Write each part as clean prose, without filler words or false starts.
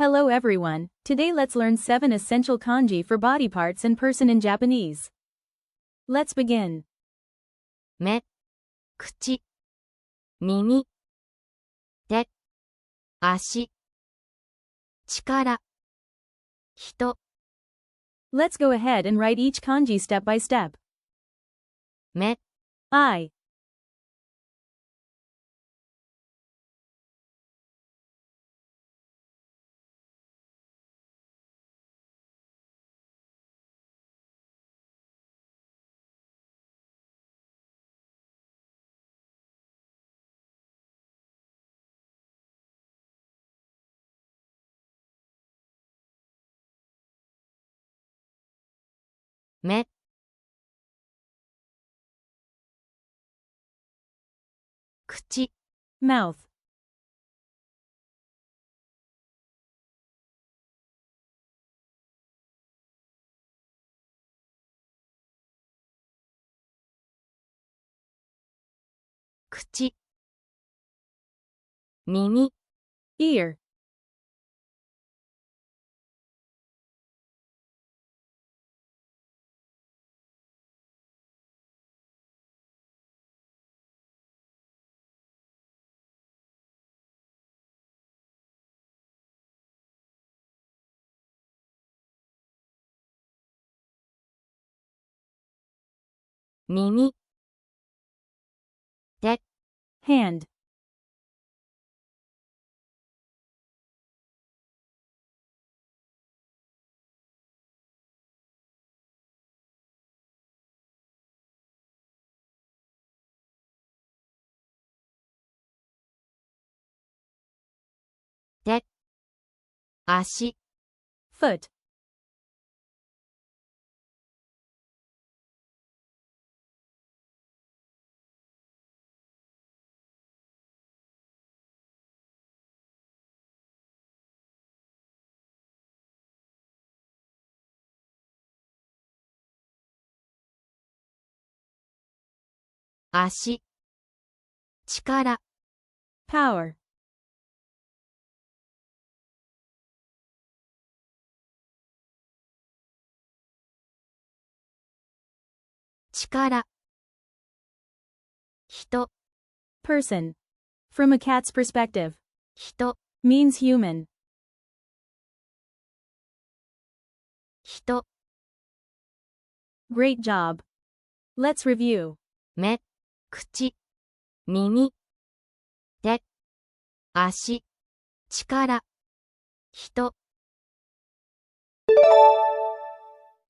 Hello everyone, today let's learn 7 essential kanji for body parts and person in Japanese. Let's begin. 目、口、耳、手、足、力、人、Let's go ahead and write each kanji step by step. 目、I, 目、口、 mouth, 口、耳、 ear, 耳、手、 hand, 手、足、 foot, 足、力、 power, 力、人、 person. From a cat's perspective, 人、 means human. 人、 Great job. Let's review. 目、口、耳、手、足、力、人。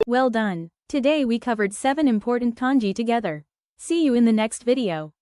Well done. Today we covered 7 important kanji together. See you in the next video.